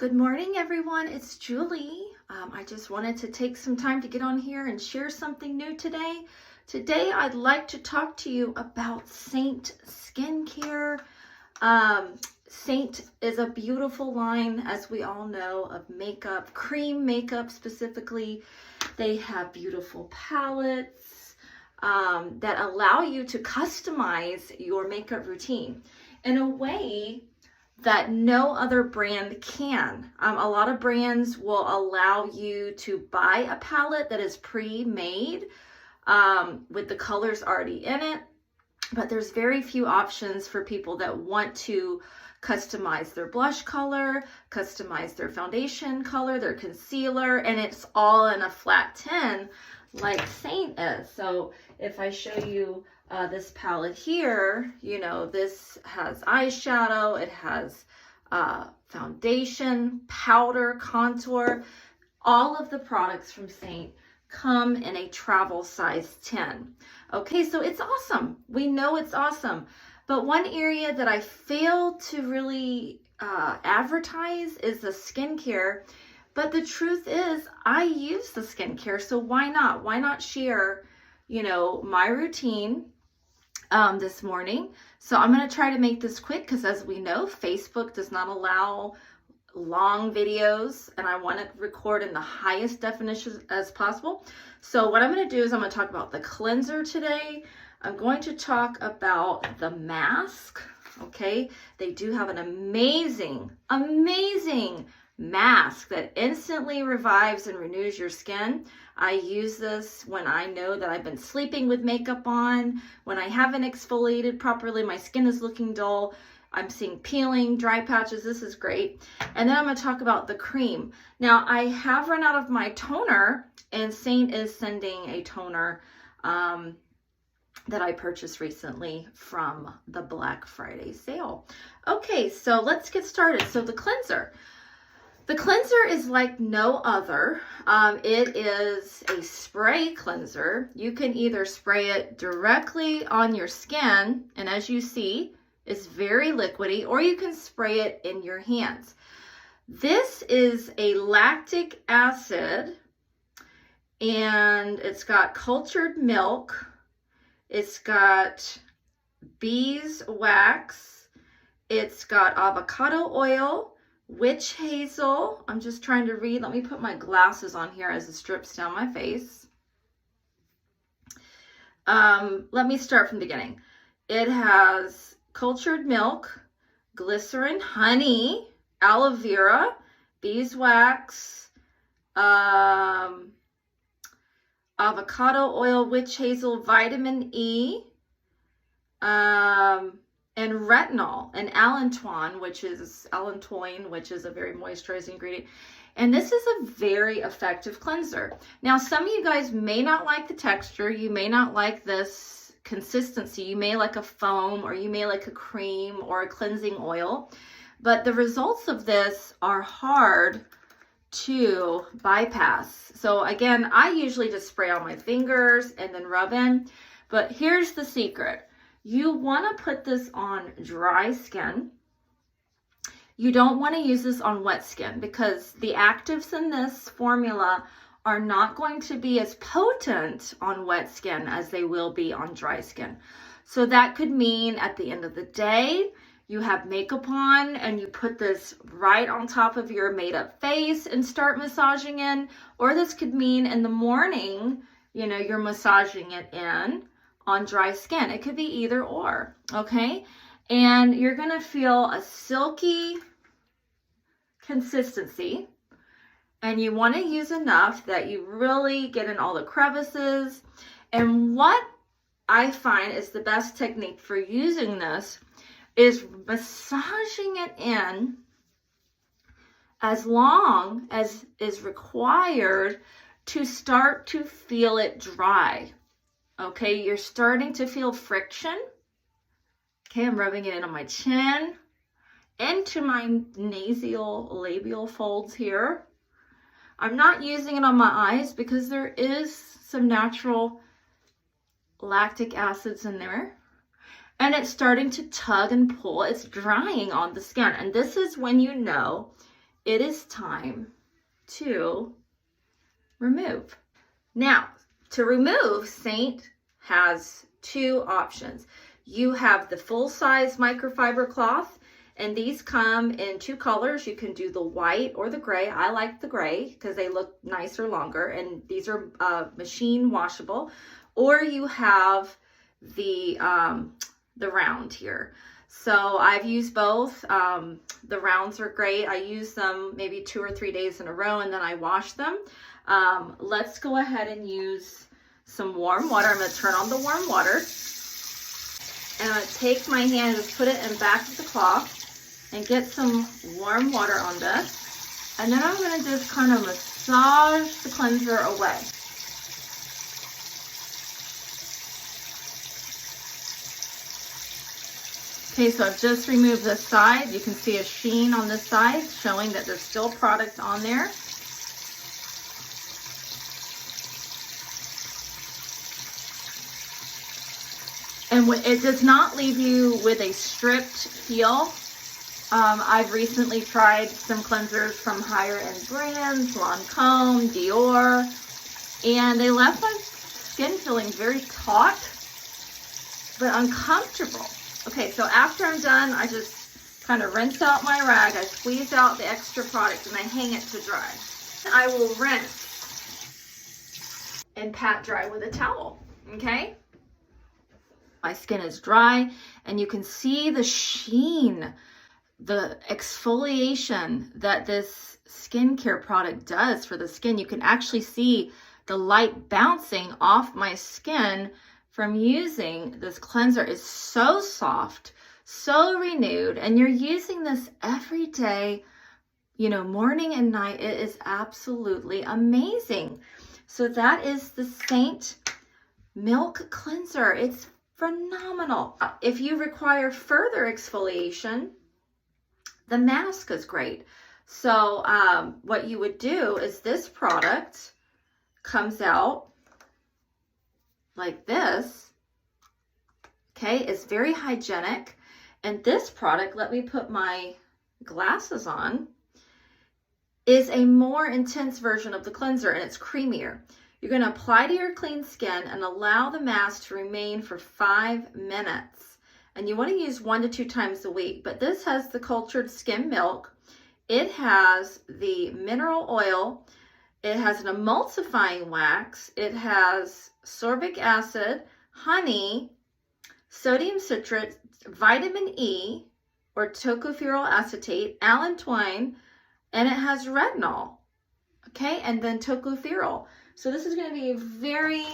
Good morning, everyone. It's Julie. I just wanted to take some time to get on here and share something new today. Today, I'd like to talk to you about Seint skincare. Seint is a beautiful line, as we all know, of makeup, cream makeup specifically. They have beautiful palettes that allow you to customize your makeup routine in a way that no other brand can. A lot of brands will allow you to buy a palette that is pre-made with the colors already in it, but there's very few options for people that want to customize their blush color, customize their foundation color, their concealer, and it's all in a flat 10 like Seint is. So if I show you this palette here, you know, this has eyeshadow, it has foundation, powder, contour. All of the products from Seint come in a travel size 10. Okay, so it's awesome. We know it's awesome. But one area that I fail to really advertise is the skincare. But the truth is, I use the skincare, so why not? Why not share, you know, my routine this morning? So I'm going to try to make this quick because, as we know, Facebook does not allow long videos, and I want to record in the highest definition as possible. So what I'm going to do is I'm going to talk about the cleanser today. I'm going to talk about the mask. Okay, they do have an amazing mask that instantly revives and renews your skin. I use this when I know that I've been sleeping with makeup on, when I haven't exfoliated properly, my skin is looking dull, I'm seeing peeling, dry patches. This is great. And then I'm going to talk about the cream. Now, I have run out of my toner, and Seint is sending a toner that I purchased recently from the Black Friday sale. Okay, so let's get started. So the cleanser. The cleanser is like no other. It is a spray cleanser. You can either spray it directly on your skin, and as you see, it's very liquidy, or you can spray it in your hands. This is a lactic acid, and it's got cultured milk. It's got beeswax. It's got avocado oil, witch hazel. I'm just trying to read. Let me put my glasses on here as it strips down my face. Let me start from the beginning. It has cultured milk, glycerin, honey, aloe vera, beeswax, avocado oil, witch hazel, vitamin E, and retinol and allantoin, which is a very moisturizing ingredient. And this is a very effective cleanser. Now, some of you guys may not like the texture. You may not like this consistency. You may like a foam, or you may like a cream or a cleansing oil. But the results of this are hard to bypass. So again, I usually just spray on my fingers and then rub in. But here's the secret. You want to put this on dry skin. You don't want to use this on wet skin because the actives in this formula are not going to be as potent on wet skin as they will be on dry skin. So that could mean at the end of the day, you have makeup on and you put this right on top of your made up face and start massaging in. Or this could mean in the morning, you know, you're massaging it in on dry skin. It could be either or, okay? And you're gonna feel a silky consistency, and you wanna use enough that you really get in all the crevices. And what I find is the best technique for using this is massaging it in as long as is required to start to feel it dry. Okay, you're starting to feel friction. Okay, I'm rubbing it in on my chin, into my nasal labial folds here. I'm not using it on my eyes because there is some natural lactic acids in there. And it's starting to tug and pull. It's drying on the skin. And this is when you know it is time to remove. Now, to remove, Seint has two options. You have the full-size microfiber cloth, and these come in two colors. You can do the white or the gray. I like the gray because they look nicer, longer, and these are machine washable. Or you have the round here. So I've used both. The rounds are great. I use them maybe 2 or 3 days in a row, and then I wash them. Let's go ahead and use some warm water. I'm going to turn on the warm water. And I'm going to take my hand and just put it in the back of the cloth and get some warm water on this. And then I'm going to just kind of massage the cleanser away. Okay, so I've just removed this side. You can see a sheen on this side showing that there's still product on there. And it does not leave you with a stripped feel. I've recently tried some cleansers from higher end brands, Lancome, Dior, and they left my skin feeling very taut, but uncomfortable. Okay, so after I'm done, I just kind of rinse out my rag, I squeeze out the extra product, and I hang it to dry. I will rinse and pat dry with a towel, okay? My skin is dry, and you can see the sheen, the exfoliation that this skincare product does for the skin. You can actually see the light bouncing off my skin from using this cleanser. Is so soft, so renewed, and you're using this every day, you know, morning and night. It is absolutely amazing. So that is the Seint Milk Cleanser. It's phenomenal. If you require further exfoliation, the mask is great. So what you would do is this product comes out like this. Okay, it's very hygienic. And this product, let me put my glasses on, is a more intense version of the cleanser, and it's creamier. You're going to apply to your clean skin and allow the mask to remain for 5 minutes. And you want to use 1 to 2 times a week. But this has the cultured skim milk. It has the mineral oil. It has an emulsifying wax. It has sorbic acid, honey, sodium citrate, vitamin E, or tocopherol acetate, allantoin, and it has retinol. Okay, and then tocopherol. So this is going to be very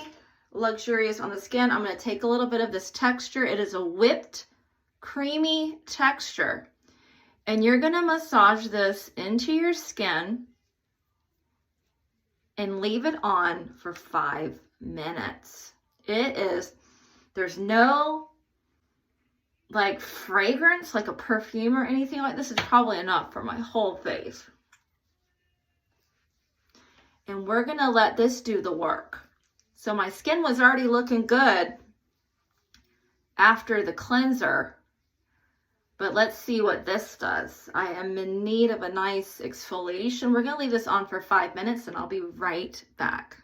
luxurious on the skin. I'm going to take a little bit of this texture. It is a whipped, creamy texture. And you're going to massage this into your skin and leave it on for 5 minutes. There's no like fragrance, like a perfume or anything like this. Is probably enough for my whole face. And we're going to let this do the work. So my skin was already looking good after the cleanser, but let's see what this does. I am in need of a nice exfoliation. We're going to leave this on for 5 minutes, and I'll be right back.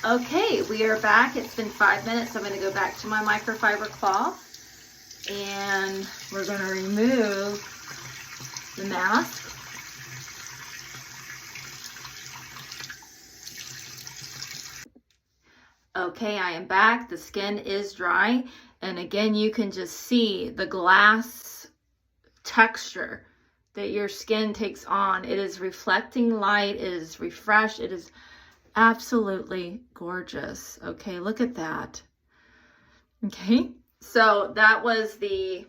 Okay, we are back. It's been 5 minutes. I'm going to go back to my microfiber cloth, and we're going to remove the mask. Okay, I am back. The skin is dry. And again, you can just see the glass texture that your skin takes on. It is reflecting light. It is refreshed. It is absolutely gorgeous. Okay, look at that. Okay, so that was the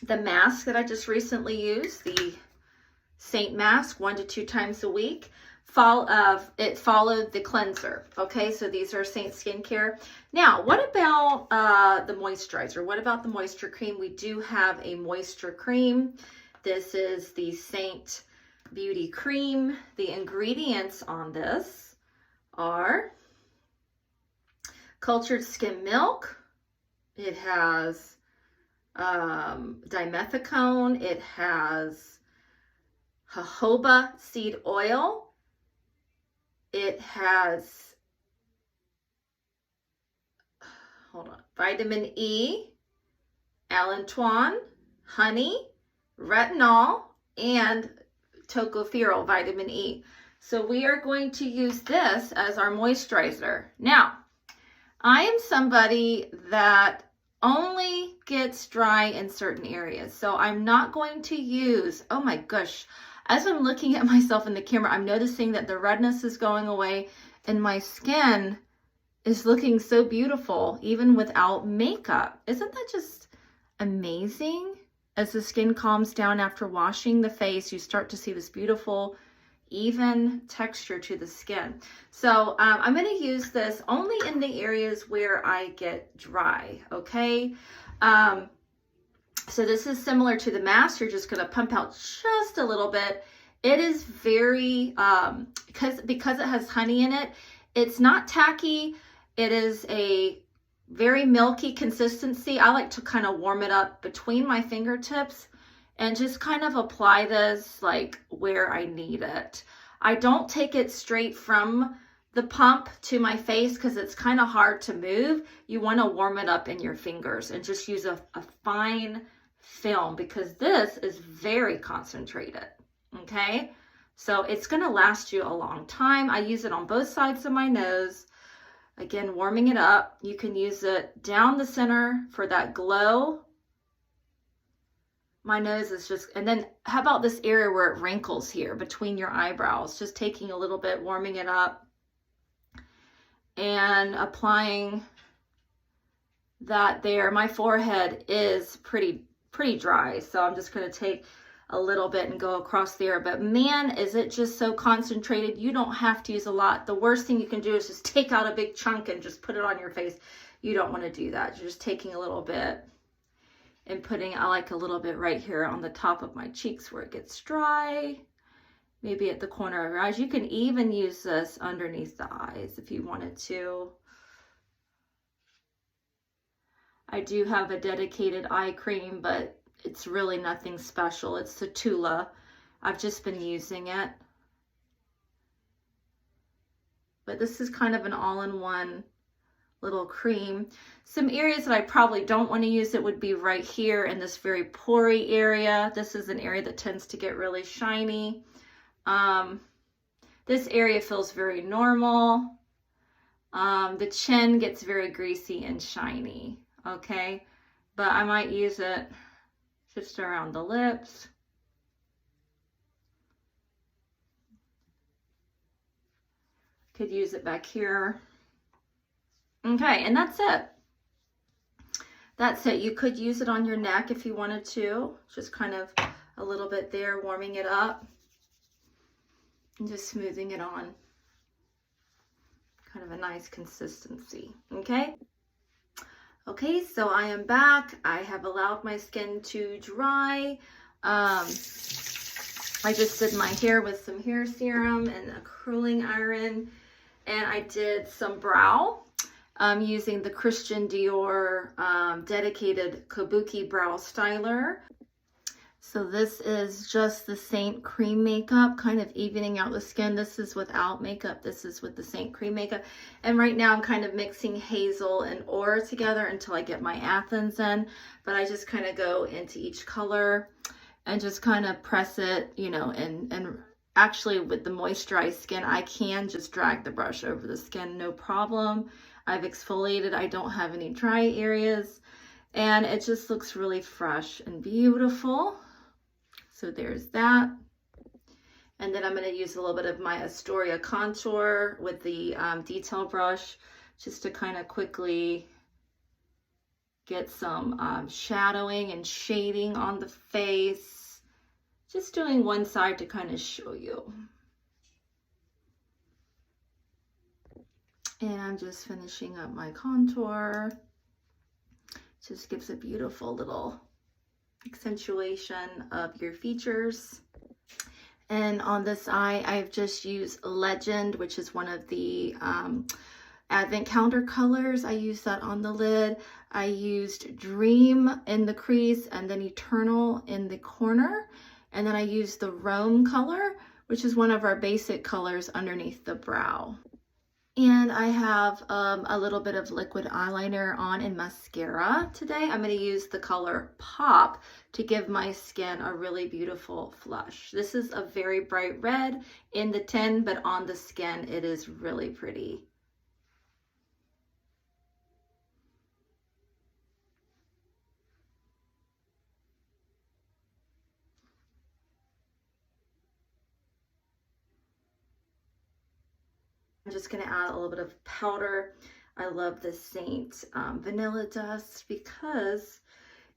mask that I just recently used, the Seint mask, 1 to 2 times a week. It followed the cleanser. Okay, so these are Seint skincare. Now, what about the moisturizer? What about the moisture cream? We do have a moisture cream. This is the Seint Beauty Cream. The ingredients on this are cultured skim milk. It has dimethicone. It has jojoba seed oil. It has, hold on, vitamin E, allantoin, honey, retinol, and tocopherol, vitamin E. So we are going to use this as our moisturizer. Now, I am somebody that only gets dry in certain areas. So I'm not going to use, oh my gosh, as I'm looking at myself in the camera, I'm noticing that the redness is going away and my skin is looking so beautiful even without makeup. Isn't that just amazing? As the skin calms down after washing the face, you start to see this beautiful even texture to the skin. So I'm going to use this only in the areas where I get dry, okay? So this is similar to the mask. You're just going to pump out just a little bit. It is very, because it has honey in it, it's not tacky. It is a very milky consistency. I like to kind of warm it up between my fingertips and just kind of apply this like where I need it. I don't take it straight from the pump to my face because it's kind of hard to move. You want to warm it up in your fingers and just use a fine film because this is very concentrated, okay? So it's going to last you a long time. I use it on both sides of my nose. Again, warming it up. You can use it down the center for that glow. My nose is just, and then how about this area where it wrinkles here between your eyebrows? Just taking a little bit, warming it up, and applying that there. My forehead is pretty dry, so I'm just going to take a little bit and go across there. But man, is it just so concentrated. You don't have to use a lot. The worst thing you can do is just take out a big chunk and just put it on your face. You don't want to do that. You're just taking a little bit and putting, I like a little bit right here on the top of my cheeks where it gets dry, maybe at the corner of your eyes. You can even use this underneath the eyes if you wanted to. I do have a dedicated eye cream, but it's really nothing special. It's the Tula. I've just been using it. But this is kind of an all-in-one little cream. Some areas that I probably don't want to use it would be right here in this very pory area. This is an area that tends to get really shiny. This area feels very normal. The chin gets very greasy and shiny, okay? But I might use it just around the lips. Could use it back here. Okay, and that's it. That's it. You could use it on your neck if you wanted to. Just kind of a little bit there, warming it up. And just smoothing it on. Kind of a nice consistency, okay? Okay, so I am back. I have allowed my skin to dry. I just did my hair with some hair serum and a curling iron. And I did some brow. Using the Christian Dior dedicated Kabuki brow styler. So this is just the Seint cream makeup, kind of evening out the skin. This is without makeup. This is with the Seint cream makeup. And right now I'm kind of mixing hazel and ore together until I get my Athens in. But I just kind of go into each color and just kind of press it, you know, and actually with the moisturized skin, I can just drag the brush over the skin, no problem. I've exfoliated, I don't have any dry areas, and it just looks really fresh and beautiful. So there's that. And then I'm going to use a little bit of my Astoria contour with the detail brush just to kind of quickly get some shadowing and shading on the face. Just doing one side to kind of show you. And I'm just finishing up my contour. Just gives a beautiful little accentuation of your features. And on this eye, I've just used Legend, which is one of the Advent calendar colors. I used that on the lid. I used Dream in the crease and then Eternal in the corner. And then I use the Rome color, which is one of our basic colors, underneath the brow. And I have a little bit of liquid eyeliner on and mascara today. I'm going to use the color Pop to give my skin a really beautiful flush. This is a very bright red in the tin, but on the skin it is really pretty. I'm just going to add a little bit of powder. I love the Seint Vanilla Dust because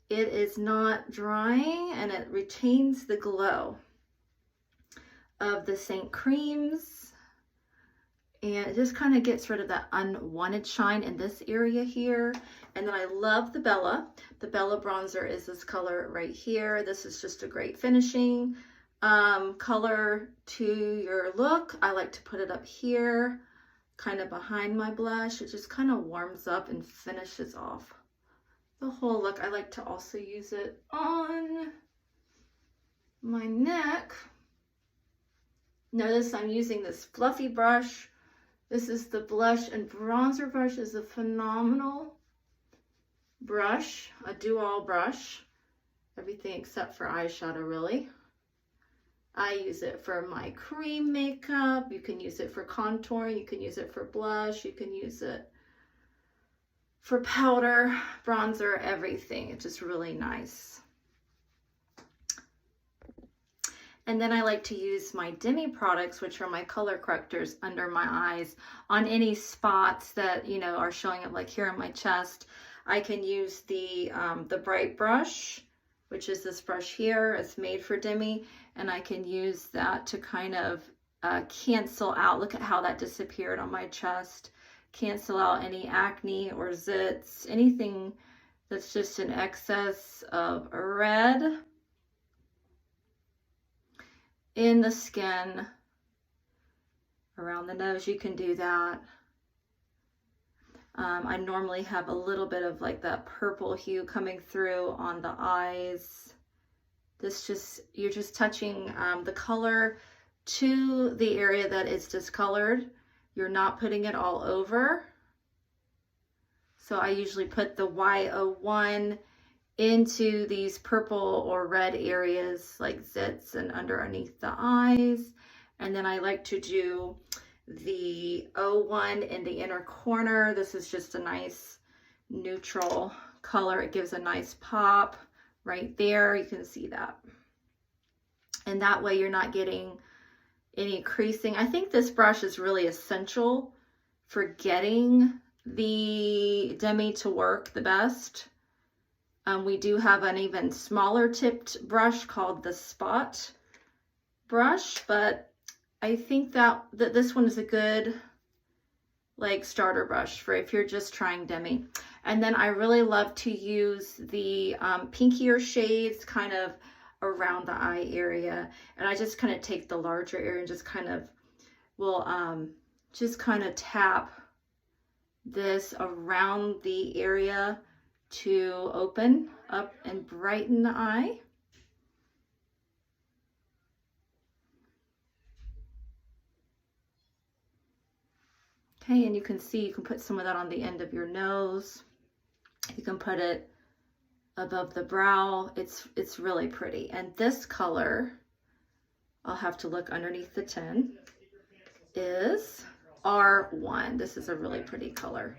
it is not drying and it retains the glow of the Seint creams. And it just kind of gets rid of that unwanted shine in this area here. And then I love the Bella. The Bella bronzer is this color right here. This is just a great finishing color to your look. I like to put it up here, kind of behind my blush. It just kind of warms up and finishes off the whole look. I like to also use it on my neck. Notice I'm using this fluffy brush. This is the blush and bronzer brush. Is a phenomenal brush, a do-all brush. Everything except for eyeshadow, really. I use it for my cream makeup. You can use it for contouring. You can use it for blush. You can use it for powder, bronzer, everything. It's just really nice. And then I like to use my demi products, which are my color correctors, under my eyes on any spots that, you know, are showing up, like here on my chest. I can use the bright brush, which is this brush here. It's made for demi, and I can use that to kind of cancel out. Look at how that disappeared on my chest. Cancel out any acne or zits, anything that's just an excess of red in the skin. Around the nose, you can do that. I normally have a little bit of like that purple hue coming through on the eyes. This just, you're just touching the color to the area that is discolored. You're not putting it all over. So I usually put the Y01 into these purple or red areas like zits and underneath the eyes. And then I like to do the 01 in the inner corner. This is just a nice neutral color. It gives a nice pop right there. You can see that. And that way you're not getting any creasing. I think this brush is really essential for getting the demi to work the best. We do have an even smaller tipped brush called the Spot brush, but I think that this one is a good like starter brush for if you're just trying demi. And then I really love to use the pinkier shades kind of around the eye area, and I just kind of take the larger area and just kind of will just kind of tap this around the area to open up and brighten the eye. Okay, and you can see you can put some of that on the end of your nose. You can put it above the brow. It's really pretty. And this color, I'll have to look underneath the tin, is R1. This is a really pretty color.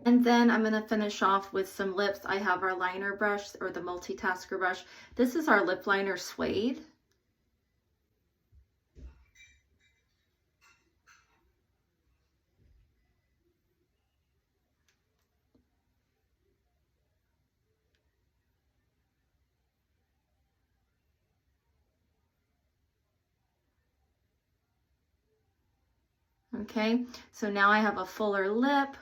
And then I'm going to finish off with some lips. I have our liner brush, or the multitasker brush. This is our lip liner Suede. Okay, so now I have a fuller lip.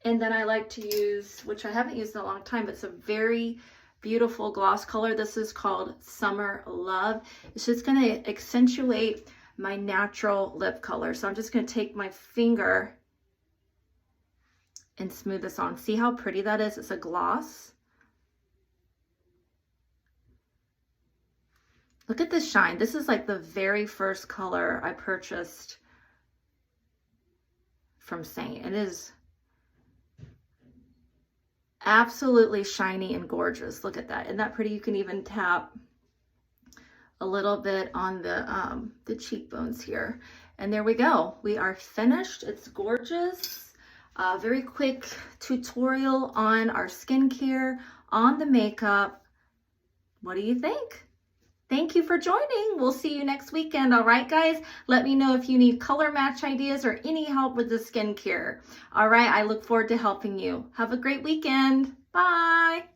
And then I like to use, which I haven't used in a long time, but it's a very beautiful gloss color. This is called Summer Love. It's just going to accentuate my natural lip color. So I'm just going to take my finger and smooth this on. See how pretty that is? It's a gloss. Look at this shine. This is like the very first color I purchased from Seint. It is absolutely shiny and gorgeous. Look at that. Isn't that pretty? You can even tap a little bit on the cheekbones here. And there we go. We are finished. It's gorgeous. Very quick tutorial on our skincare, on the makeup. What do you think? Thank you for joining. We'll see you next weekend. All right, guys? Let me know if you need color match ideas or any help with the skincare. All right, I look forward to helping you. Have a great weekend. Bye.